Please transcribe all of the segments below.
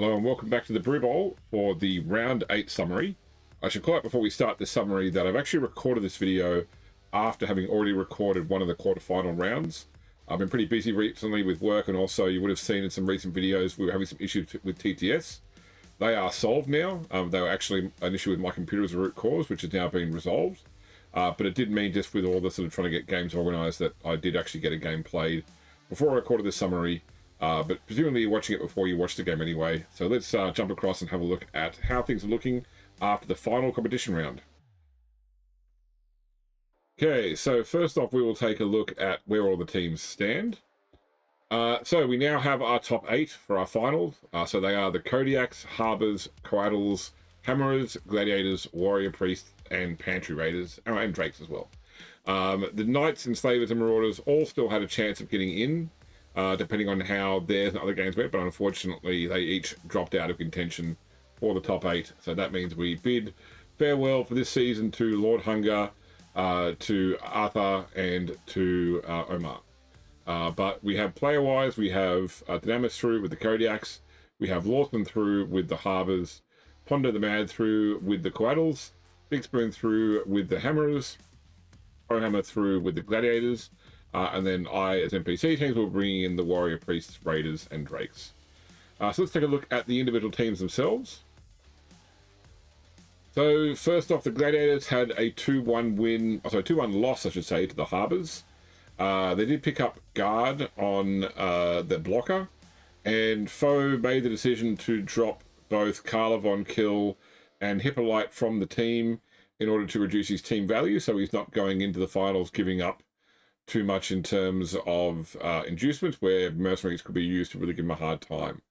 Hello and welcome back to the Brew Bowl for the Round 8 summary. I should call out before we start this summary that I've actually recorded this video after having already recorded one of the quarterfinal rounds. I've been pretty busy recently with work, and also you would have seen in some recent videos we were having some issues with TTS. They are solved now. They were actually an issue with my computer as a root cause, which has now been resolved. But it did mean, just with all the sort of trying to get games organised, that I did actually get a game played before I recorded this summary. But presumably you're watching it before you watch the game anyway. So let's jump across and have a look at how things are looking after the final competition round. Okay, so first off, we will take a look at where all the teams stand. So we now have our top 8 for our finals. So they are the Kodiaks, Harbours, Coatls, Hammerers, Gladiators, Warrior Priests, and Pantry Raiders, and Drakes as well. The Knights, Enslavers, and Marauders all still had a chance of getting in, depending on how theirs and other games went, but unfortunately they each dropped out of contention for the top 8. So that means we bid farewell for this season to Lord Hunger, to Arthur, and to Omar. But we have player-wise, we have Dynamis through with the Kodiaks, we have Lawson through with the Harbours, Pondo the Mad through with the Coatls, Big Spoon through with the Hammerers, Hammer through with the Gladiators, and then I, as NPC teams, will bring in the Warrior Priests, Raiders, and Drakes. So let's take a look at the individual teams themselves. So first off, the Gladiators had a 2-1 win, sorry, 2-1 loss, I should say, to the Harbours. They did pick up guard on the blocker, and Foe made the decision to drop both Karla Von Kill and Hippolyte from the team in order to reduce his team value, so he's not going into the finals giving up too much in terms of inducements, where mercenaries could be used to really give him a hard time.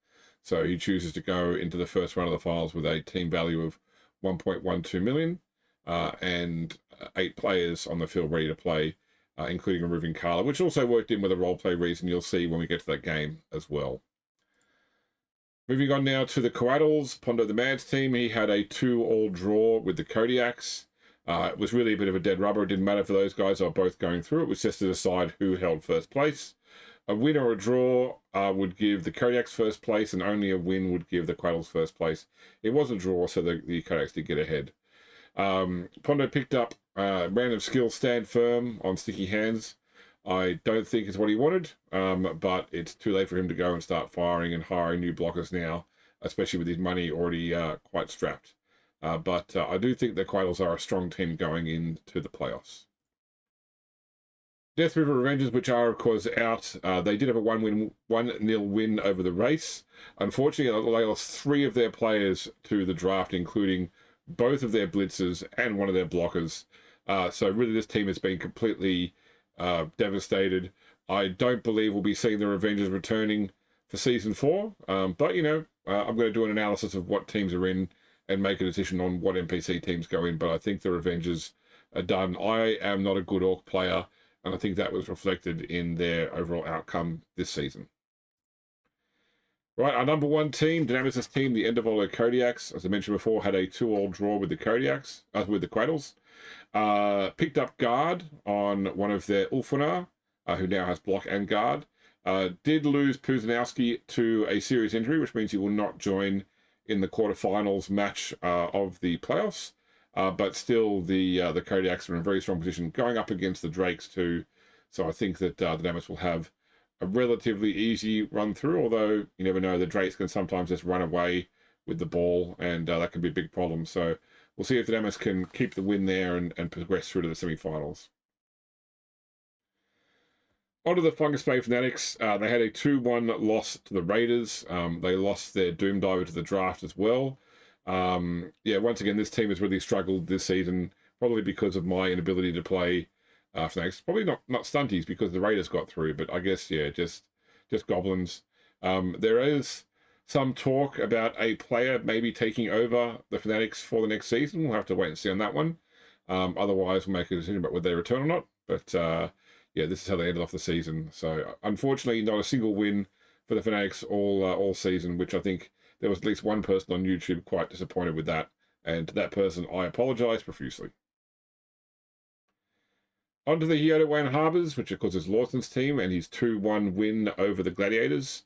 So he chooses to go into the first round of the finals with a team value of 1.12 million and 8 players on the field ready to play, including removing Karla, which also worked in with a roleplay reason you'll see when we get to that game as well. Moving on now to the Coatls, Pondo the Mad's team. He had a 2-all draw with the Kodiaks. It was really a bit of a dead rubber. It didn't matter for those guys. They were both going through. It was just to decide who held first place. A win or a draw would give the Kodiaks first place, and only a win would give the Coatls first place. It was a draw, so the Kodiaks did get ahead. Pondo picked up random skill stand firm on Sticky Hands. I don't think it's what he wanted, but it's too late for him to go and start firing and hiring new blockers now, especially with his money already quite strapped. But I do think the Coatls are a strong team going into the playoffs. Death River Revengers, which are of course out, they did have a 1-0 win over the race. Unfortunately, they lost 3 of their players to the draft, including both of their blitzers and one of their blockers. So really this team has been completely devastated. I don't believe we'll be seeing the Revengers returning for Season 4, but you know, I'm going to do an analysis of what teams are in and make a decision on what NPC teams go in, but I think the Revengers are done. I am not a good Orc player, and I think that was reflected in their overall outcome this season. Right, our number 1 team, Dynamis' team, the Endervolo Kodiaks, as I mentioned before, had a 2-all draw with the Kodiaks, with the Coatls. Picked up guard on one of their Ulfunar, who now has block and guard. Did lose Puzanowski to a serious injury, which means he will not join in the quarterfinals match of the playoffs. But still, the Kodiaks are in a very strong position going up against the Drakes too. So I think that the Dynamis will have a relatively easy run through, although you never know, the Drakes can sometimes just run away with the ball, and that can be a big problem. So we'll see if the Dynamis can keep the win there and progress through to the semi-finals. On to the Fungus Bay Fanatics. They had a 2-1 loss to the Raiders. They lost their Doom Diver to the draft as well. Yeah, once again, this team has really struggled this season, probably because of my inability to play Fanatics. Probably not Stunties, because the Raiders got through, but I guess, yeah, just Goblins. There is some talk about a player maybe taking over the Fanatics for the next season. We'll have to wait and see on that one. Otherwise, we'll make a decision about whether they return or not. But yeah, this is how they ended off the season. So unfortunately, not a single win for the Fanatics all season, which I think there was at least one person on YouTube quite disappointed with that. And to that person, I apologize profusely. On to the Hyoto Wan Harbours, which of course is Lawson's team, and his 2-1 win over the Gladiators.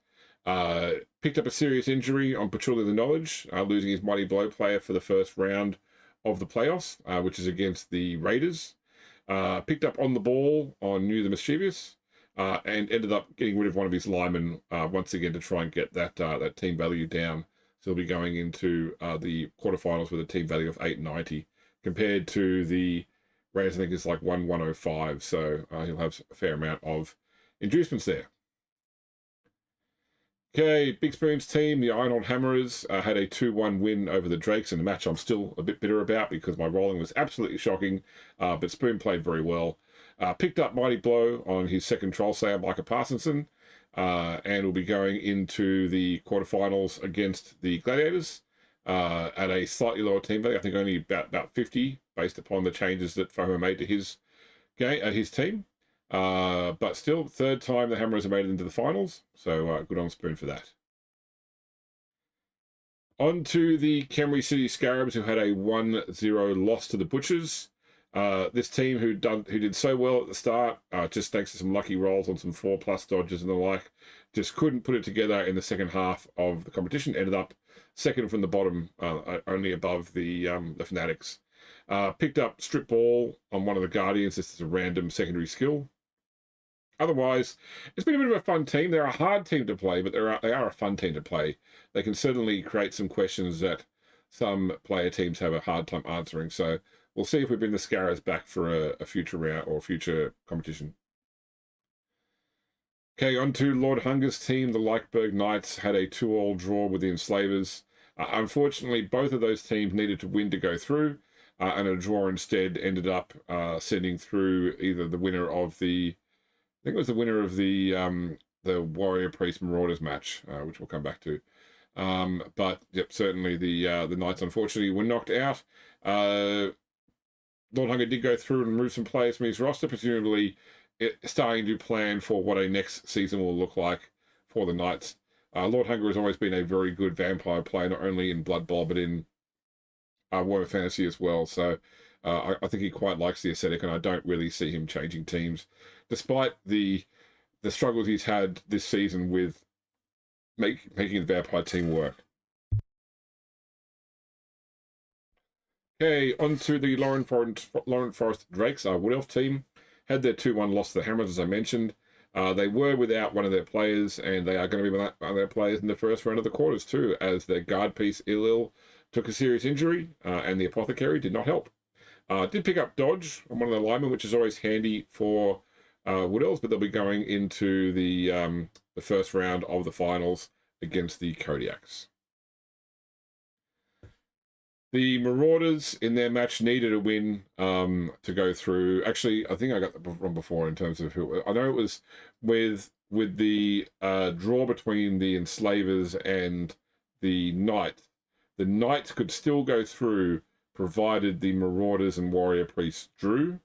Picked up a serious injury on Patrolling the Knowledge, losing his Mighty Blow player for the first round of the playoffs, which is against the Raiders. Picked up On the Ball on New the Mischievous, and ended up getting rid of one of his linemen once again to try and get that team value down. So he'll be going into the quarterfinals with a team value of 890, compared to the Raiders, I think it's like 105. So he'll have a fair amount of inducements there. Okay, Big Spoon's team, the Iron Hammerers, had a 2-1 win over the Drakes in a match I'm still a bit bitter about because my rolling was absolutely shocking, but Spoon played very well. Picked up Mighty Blow on his second Troll Slayer, Micah Parsonson, and will be going into the quarterfinals against the Gladiators at a slightly lower team value. I think only about 50, based upon the changes that FOMO made to his team. But still, third time the Hammerers have made it into the finals, so good on Spoon for that. On to the Camry City Scarabs, who had a 1-0 loss to the Butchers. This team who did so well at the start, just thanks to some lucky rolls on some 4+ dodges and the like, just couldn't put it together in the second half of the competition. Ended up second from the bottom, only above the Fanatics. Picked up Strip Ball on one of the Guardians. This is a random secondary skill. Otherwise, it's been a bit of a fun team. They're a hard team to play, but they are a fun team to play. They can certainly create some questions that some player teams have a hard time answering. So we'll see if we bring the Scarabs back for a future round or future competition. Okay, on to Lord Hunger's team. The Leichberg Knights had a 2-2 draw with the Enslavers. Unfortunately, both of those teams needed to win to go through, and a draw instead ended up sending through either the winner of the I think it was the winner of the Warrior Priest Marauders match, which we'll come back to. But yep, certainly the Knights unfortunately were knocked out. Lord Hunger did go through and remove some players from his roster, presumably starting to plan for what a next season will look like for the Knights. Lord Hunger has always been a very good vampire player, not only in Blood Bowl but in Warhammer Fantasy as well. So I think he quite likes the aesthetic, and I don't really see him changing teams, despite the struggles he's had this season with making the vampire team work. Okay, on to the Lauren Forest Drakes. Wood Elf team had their 2-1 loss to the Hammers, as I mentioned. They were without one of their players, and they are going to be without one of their players in the first round of the quarters too, as their guard piece Ilil took a serious injury, and the Apothecary did not help. Did pick up Dodge on one of the linemen, which is always handy for Wood Elves, but they'll be going into the first round of the finals against the Kodiaks. The Marauders in their match needed a win to go through. Actually, I think I got that wrong before in terms of who. I know it was with the draw between the Enslavers and the Knights. The Knights could still go through, provided the Marauders and Warrior Priests drew.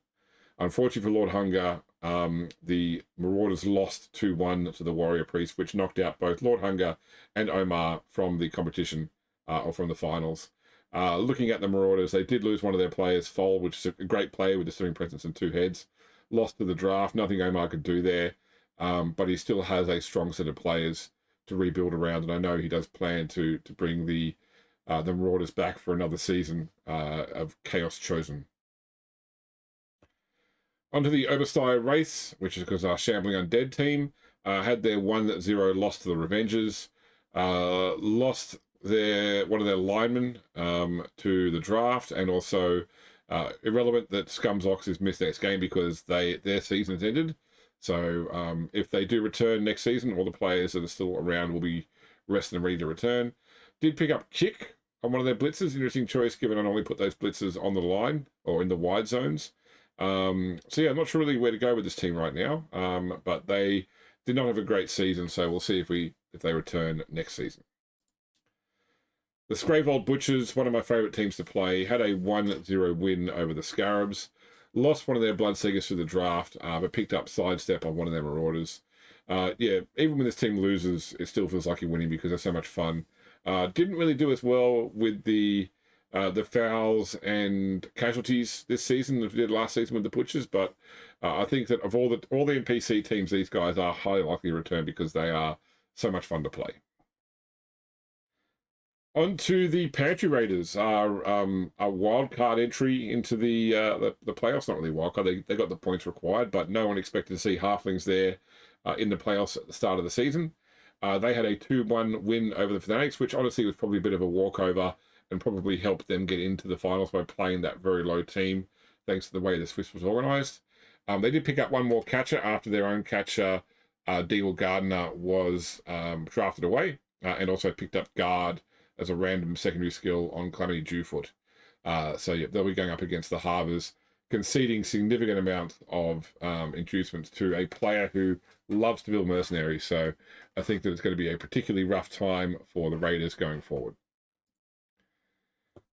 Unfortunately for Lord Hunger, the Marauders lost 2-1 to the Warrior Priests, which knocked out both Lord Hunger and Omar from the competition, or from the finals. Looking at the Marauders, they did lose one of their players, Foal, which is a great player with a swimming presence and 2 heads. Lost to the draft. Nothing Omar could do there, but he still has a strong set of players to rebuild around, and I know he does plan to bring the Marauders back for another season of Chaos Chosen. Onto the Oberstyre Race, which is because our Shambling Undead team had their 1-0 loss to the Revengers. Lost one of their linemen to the draft, and also irrelevant that Scum's Oxes missed next game because their season's ended. So if they do return next season, all the players that are still around will be rested and ready to return. Did pick up Kick on one of their blitzers. Interesting choice, given I normally put those blitzers on the line or in the wide zones. So yeah, I'm not sure really where to go with this team right now. But they did not have a great season, so we'll see if they return next season. The Scraveold Butchers, one of my favourite teams to play, had a 1-0 win over the Scarabs. Lost one of their Bloodseekers through the draft, but picked up Sidestep on one of their Marauders. Yeah, even when this team loses, it still feels like you're winning because they're so much fun. Didn't really do as well with the fouls and casualties this season as we did last season with the Butchers, but I think that of all the NPC teams, these guys are highly likely to return because they are so much fun to play. On to the Pantry Raiders, a wild card entry into the playoffs. Not really wild card; they got the points required, but no one expected to see Halflings there in the playoffs at the start of the season. They had a 2-1 win over the Fanatics, which honestly was probably a bit of a walkover and probably helped them get into the finals by playing that very low team, thanks to the way the Swiss was organised. They did pick up one more catcher after their own catcher, Deal Gardner, was drafted away, and also picked up guard as a random secondary skill on Calamity Dewfoot. So yeah, they'll be going up against the Harbours, conceding significant amounts of inducements to a player who loves to build mercenaries. So I think that it's going to be a particularly rough time for the Raiders going forward.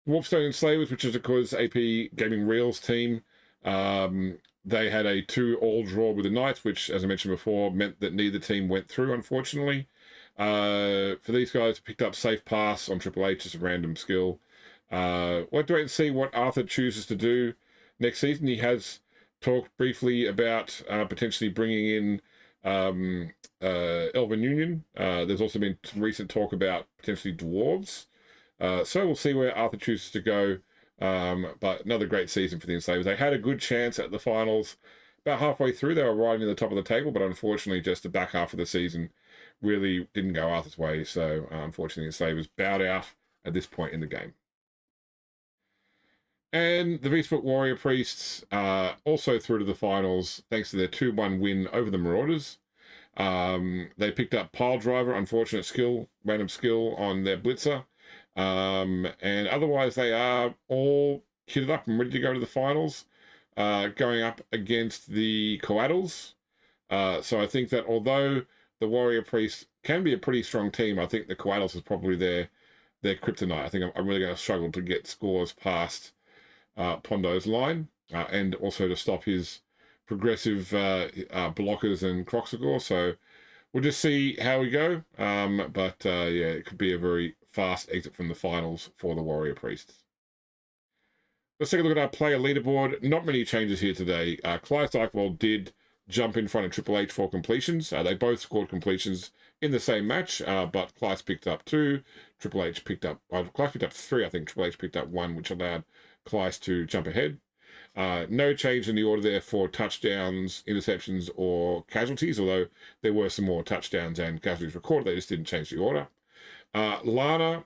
Wolfstone Enslavers, which is of course AP Gaming Reels team, they had a 2-all draw with the Knights, which, as I mentioned before, meant that neither team went through, unfortunately. For these guys, picked up Safe Pass on Triple H as a random skill. We'll have to wait and see what Arthur chooses to do next season. He has talked briefly about potentially bringing in Elven Union. There's also been some recent talk about potentially Dwarves. So we'll see where Arthur chooses to go. But another great season for the Enslavers. They had a good chance at the finals. About halfway through, they were right near the top of the table, but unfortunately, just the back half of the season really didn't go Arthur's way. So unfortunately, the Enslavers bowed out at this point in the game. And the Beastfoot Warrior Priests also through to the finals thanks to their 2-1 win over the Marauders. They picked up Pile Driver, unfortunate skill, random skill on their Blitzer. And otherwise, they are all kitted up and ready to go to the finals, going up against the Coatls. So I think that although the Warrior Priests can be a pretty strong team, I think the Coatls is probably their kryptonite. I think I'm really going to struggle to get scores past Pondo's line, and also to stop his progressive blockers and Croxagore. So we'll just see how we go. But yeah, it could be a very fast exit from the finals for the Warrior Priests. Let's take a look at our player leaderboard. Not many changes here today. Clive Dykevold did jump in front of Triple H for completions. They both scored completions in the same match, but Clive picked up 2. Triple H picked up, Clive picked up 3, I think. Triple H picked up 1, which allowed Clive to jump ahead. No change in the order there for touchdowns, interceptions, or casualties, although there were some more touchdowns and casualties recorded. They just didn't change the order. Lana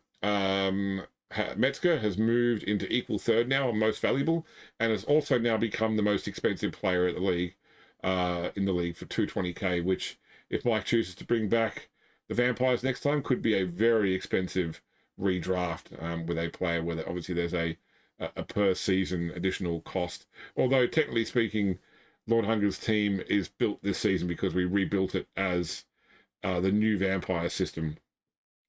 Metzger has moved into equal third now, most valuable, and has also now become the most expensive player at the league, in the league for 220k, which, if Mike chooses to bring back the Vampires next time, could be a very expensive redraft with a player where obviously there's a per season additional cost. Although technically speaking, Lord Hunger's team is built this season because we rebuilt it as the new Vampire system.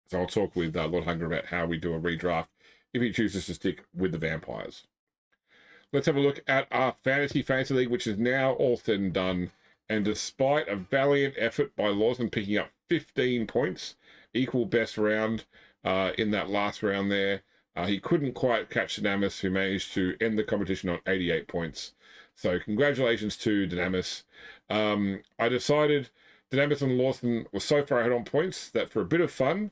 So I'll talk with Lord Hunger about how we do a redraft if he chooses to stick with the Vampires. Let's have a look at our Fantasy League, which is now all said and done. And despite a valiant effort by Lawson picking up 15 points, equal best round in that last round there, he couldn't quite catch Dynamis, who managed to end the competition on 88 points. So congratulations to Dynamis. I decided Dynamis and Lawson were so far ahead on points that for a bit of fun,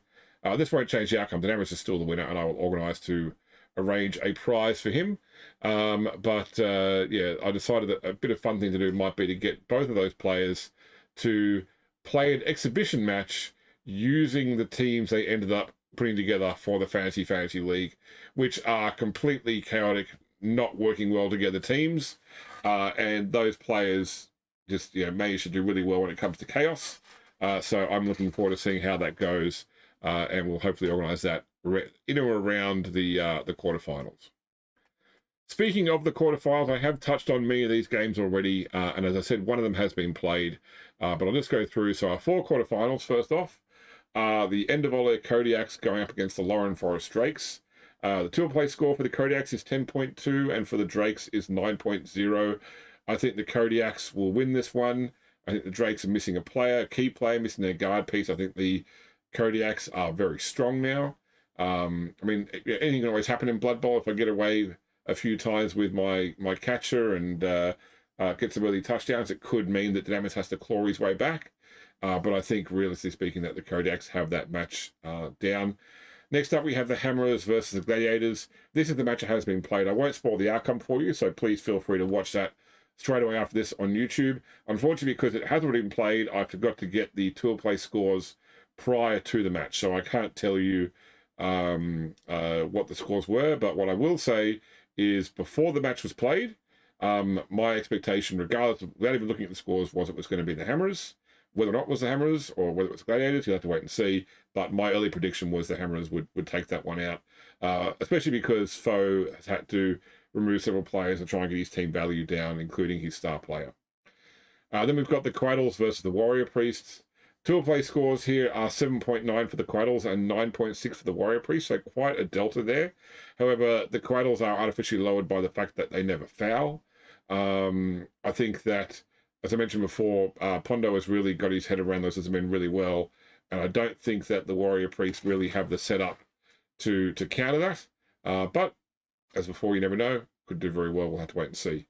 this won't change the outcome. Dynamis is still the winner, and I will organise to arrange a prize for him. Yeah, I decided that a bit of fun thing to do might be to get both of those players to play an exhibition match using the teams they ended up putting together for the Fantasy League, which are completely chaotic, not working well together teams, and those players just managed to do really well when it comes to chaos. So I'm looking forward to seeing how that goes, and we'll hopefully organise that in or around the quarterfinals. Speaking of the quarterfinals, I have touched on many of these games already, and as I said, one of them has been played, but I'll just go through. So our 4 quarterfinals, first off, the Endovole Kodiaks going up against the Lauren Forest Drakes. The tour play score for the Kodiaks is 10.2, and for the Drakes is 9.0. I think the Kodiaks will win this one. I think the Drakes are missing a key player, missing their guard piece. I think the Kodiaks are very strong now. I mean, anything can always happen in Blood Bowl if I get away a few times with my catcher and gets some early touchdowns, it could mean that Dynamis has to claw his way back. But I think, realistically speaking, that the Kodaks have that match down. Next up, we have the Hammerers versus the Gladiators. This is the match that has been played. I won't spoil the outcome for you, so please feel free to watch that straight away after this on YouTube. Unfortunately, because it hasn't already been played, I forgot to get the tool play scores prior to the match, so I can't tell you what the scores were. But what I will say is, before the match was played, my expectation, regardless of, without even looking at the scores, was it was going to be the Hammerers. Whether or not it was the Hammerers or whether it was Gladiators, you'll have to wait and see. But my early prediction was the Hammerers would take that one out, especially because Foe has had to remove several players and try and get his team value down, including his star player. Then we've got the Quaddles versus the Warrior Priests. Tool play scores here are 7.9 for the Quaddles and 9.6 for the Warrior Priests, so quite a delta there. However, the Quaddles are artificially lowered by the fact that they never foul. I think that, as I mentioned before, Pondo has really got his head around those as men really well, and I don't think that the Warrior Priests really have the setup to counter that. But, as before, you never know. Could do very well. We'll have to wait and see.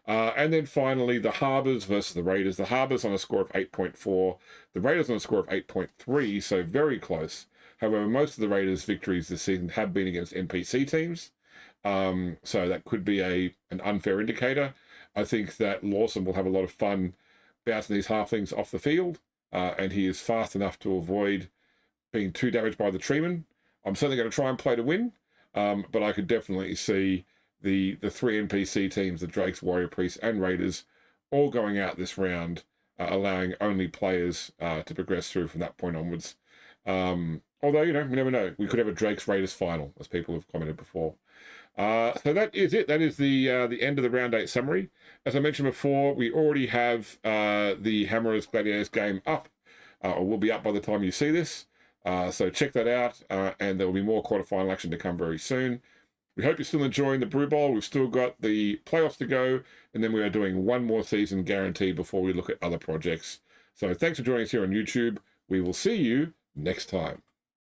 And then finally, the Harbours versus the Raiders. The Harbours on a score of 8.4. The Raiders on a score of 8.3, so very close. However, most of the Raiders' victories this season have been against NPC teams. So that could be an unfair indicator. I think that Lawson will have a lot of fun bouncing these halflings off the field, and he is fast enough to avoid being too damaged by the treemen. I'm certainly going to try and play to win, but I could definitely see the three NPC teams, the Drakes, Warrior Priests, and Raiders, all going out this round, allowing only players to progress through from that point onwards. Although, you never know. We could have a Drakes Raiders final, as people have commented before. So that is it. That is the end of the round 8 summary. As I mentioned before, we already have the Hammerers Gladiators game up, or will be up by the time you see this. So check that out, and there will be more quarterfinal action to come very soon. We hope you're still enjoying the Brew Bowl. We've still got the playoffs to go, and then we are doing one more season guaranteed before we look at other projects. So thanks for joining us here on YouTube. We will see you next time.